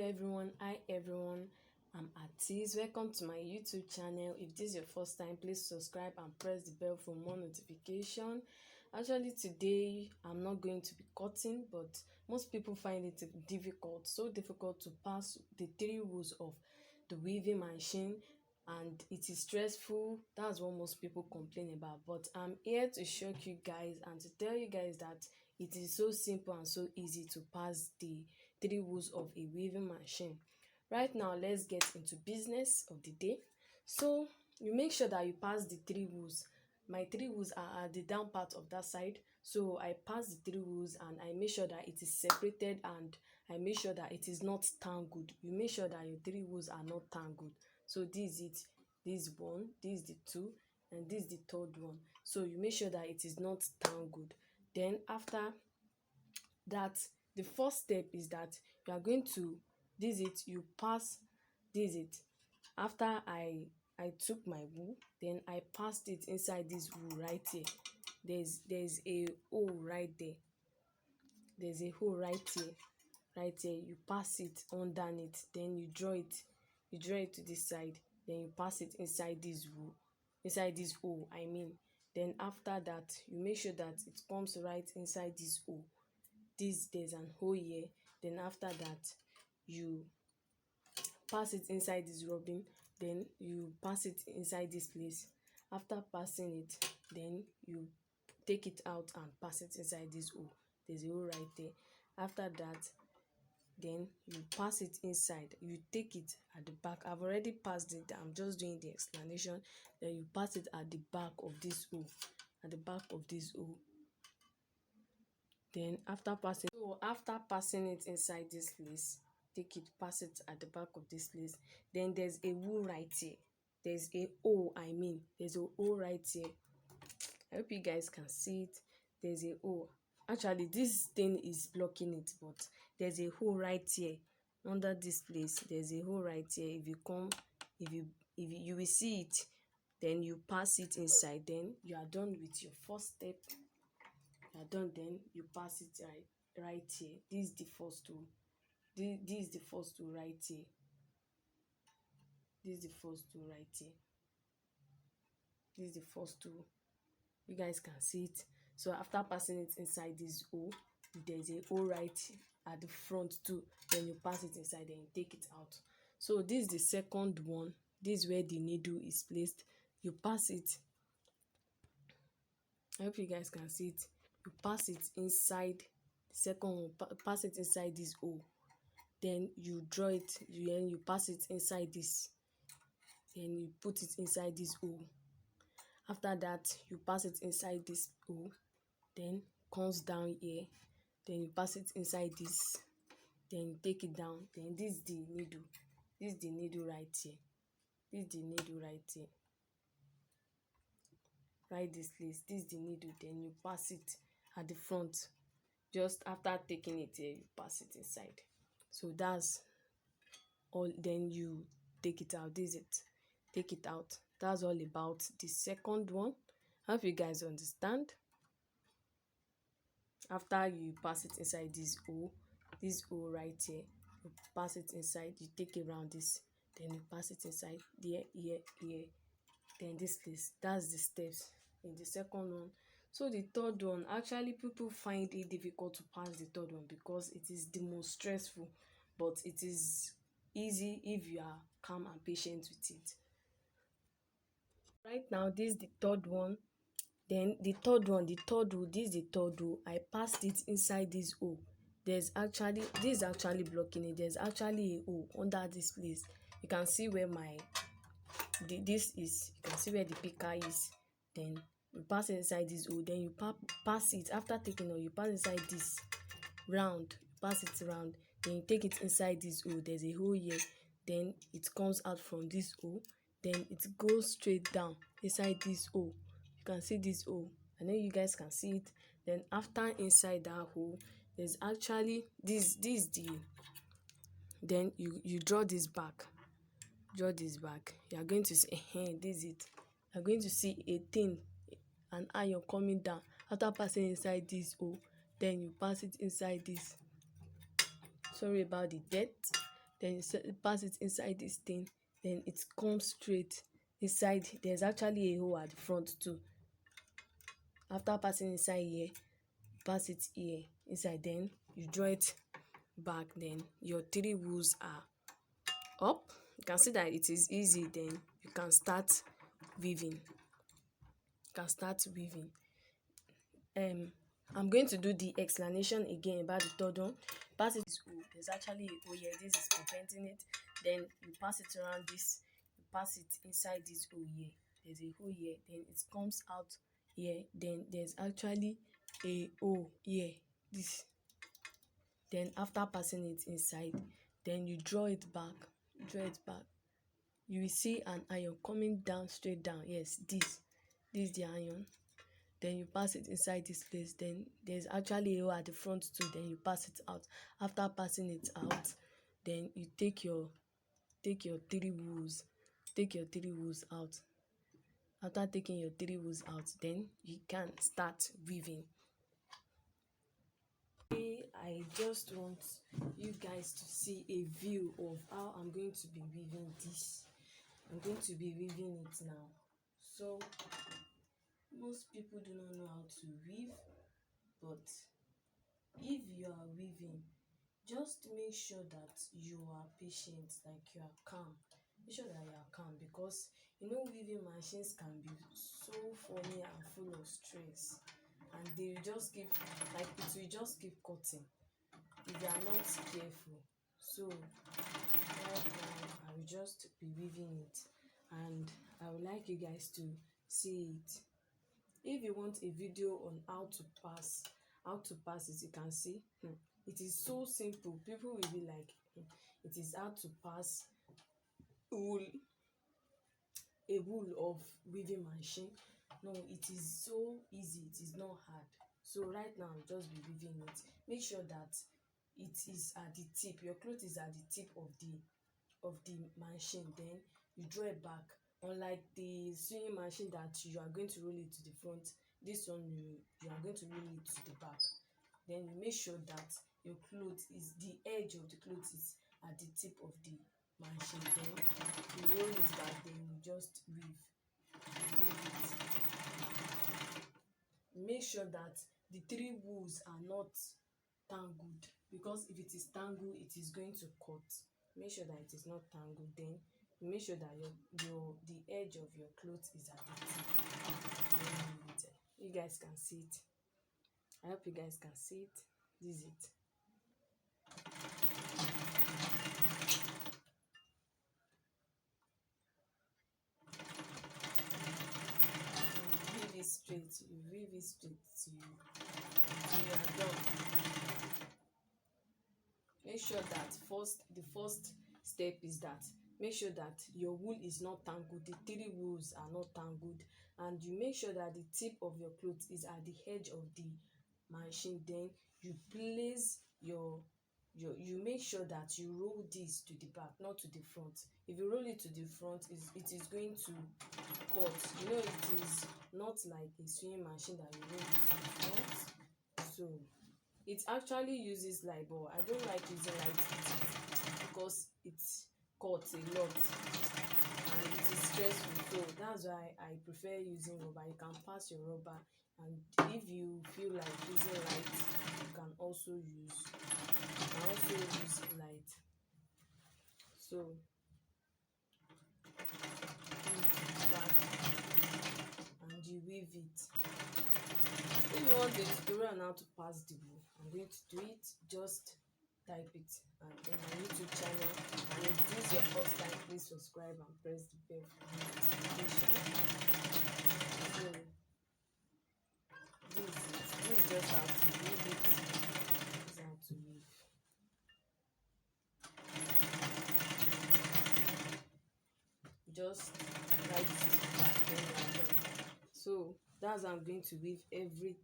Hi everyone, I'm Artis. Welcome to my YouTube channel. If this is your first time, please subscribe and press the bell for more notification. Actually, today I'm not going to be cutting, but most people find it so difficult to pass the three rules of the weaving machine, and it is stressful. That's what most people complain about, but I'm here to shock you guys and to tell you guys that it is so simple and so easy to pass the three rules of a weaving machine. Right now, let's get into business of the day. So you make sure that you pass the three rules. My three rules are at the down part of that side, so I pass the three rules and I make sure that it is separated, and I make sure that it is not tangled. You make sure that your three rules are not tangled. So this is it. This is one, this is the two, and this is the third one. So you make sure that it is not tangled. Then after that, the first step is that you are going to, this it, you pass, this it. After I took my wool, then I passed it inside this wool right here. There's a hole right there. There's a hole right here. Right here, you pass it underneath, then you draw it. You draw it to this side, then you pass it inside this wool, inside this hole, I mean. Then after that, you make sure that it comes right inside this hole. There's an hole here. Then after that, you pass it inside this rubbing, then you pass it inside this place. After passing it, then you take it out and pass it inside this hole. There's a hole right there. After that, then you pass it inside. You take it at the back. I've already passed it, I'm just doing the explanation. Then you pass it at the back of this hole, at the back of this hole. Then after passing it inside this place, take it, pass it at the back of this place. Then there's a hole right here. There's a hole, I mean, there's a hole right here. I hope you guys can see it. There's a hole. Actually, this thing is blocking it, but there's a hole right here under this place. There's a hole right here. If you come, if you will see it, then you pass it inside. Then you are done with your first step. You are done. Then you pass it right here. This is the first two. This is the first two right here. This is the first two right here. This is the first two. You guys can see it. So after passing it inside this hole, there's a hole right at the front too. Then you pass it inside, then you take it out. So this is the second one. This is where the needle is placed. You pass it. I hope you guys can see it. You pass it inside the second one. Pass it inside this hole. Then you draw it. Then you pass it inside this. Then you put it inside this hole. After that, you pass it inside this hole. Then comes down here. Then you pass it inside this. Then you take it down. Then this is the needle. This is the needle right here. This is the needle right here. Right this place. This is the needle. Then you pass it at the front. Just after taking it here, you pass it inside. So that's all. Then you take it out. This is it. Take it out. That's all about the second one. I hope you guys understand. After you pass it inside this hole right here, you pass it inside. You take it around this, then you pass it inside there, here, then this place. That's the steps in the second one. So the third one, actually people find it difficult to pass the third one because it is the most stressful, but it is easy if you are calm and patient with it. Right now, this is the third one. Then the third one, this is the third row. I passed it inside this hole. This is actually blocking it. There's actually a hole under this place. You can see where this is. You can see where the picker is. Then you pass it inside this hole. Then you pass it. After taking it, you pass inside this round. You pass it around. Then you take it inside this hole. There's a hole here. Then it comes out from this hole. Then it goes straight down inside this hole. You can see this hole. I know you guys can see it. Then after inside that hole, there's actually this is the, then you draw this back. You are going to see this is it. You are going to see a thing, an iron coming down. After passing inside this hole, then you pass it inside this. Sorry about the dirt. then pass it inside this thing, then it comes straight inside. There's actually a hole at the front too. After passing inside here, pass it here inside, then you draw it back, then your three wools are up. You can see that it is easy. Then you can start weaving. I'm going to do the explanation again about the third one. Pass it this hole. There's actually a hole here. This is preventing it. Then you pass it around this. You pass it inside this hole here. There's a hole here. Then it comes out here. Then there's actually a hole here. This. Then after passing it inside, then you draw it back. You will see an iron coming down, straight down. Yes, this is the iron. Then you pass it inside this place. Then there's actually a hole at the front too. Then you pass it out. After passing it out, then you take your three wools. Out. After taking your three wools out, then you can start weaving. I just want you guys to see a view of how I'm going to be weaving this. I'm going to be weaving it now. So most people do not know how to weave, but if you are weaving, just make sure that you are patient, like you are calm. Make sure that you are calm, because weaving machines can be so funny and full of stress, and they will just keep cutting if you are not careful. So right now I will just be weaving it, and I would like you guys to see it. If you want a video on how to pass it, you can see it is so simple. People will be like, it is how to pass a wool of weaving machine. No, it is so easy. It is not hard. So right now I'll just be weaving it. Make sure that it is at the tip. Your cloth is at the tip of the machine. Then you draw it back. Unlike the sewing machine that you are going to roll it to the front, this one you are going to roll it to the back. Then you make sure that your cloth is, the edge of the cloth is at the tip of the machine. Then you roll it back. Then you just weave it. Make sure that the three wools are not tangled, because if it is tangled, it is going to cut. Make sure that it is not tangled. Then you make sure that the edge of your cloth is at the tip. You guys can see it. I hope you guys can see it. This is it. You weave it straight till you are done. Make sure that the first step is that make sure that your wool is not tangled, the three wools are not tangled, and you make sure that the tip of your cloth is at the edge of the machine. Then you place you make sure that you roll this to the back, not to the front. If you roll it to the front, it is going to cut. It is not like a sewing machine that you roll it to the front. So it actually uses light, but I don't like using light because it cuts a lot and it is stressful. So that's why I prefer using rubber. You can pass your rubber, and if you feel like using light, you can also use light. So and you weave it. If you want a tutorial on how to pass the wool, I'm going to do it. Just type it and on my YouTube channel. And if this is your first time, please subscribe and press the bell for notification. So this is just how to weave it. This is how to weave. Just write it back when you are done. So that's how I'm going to weave every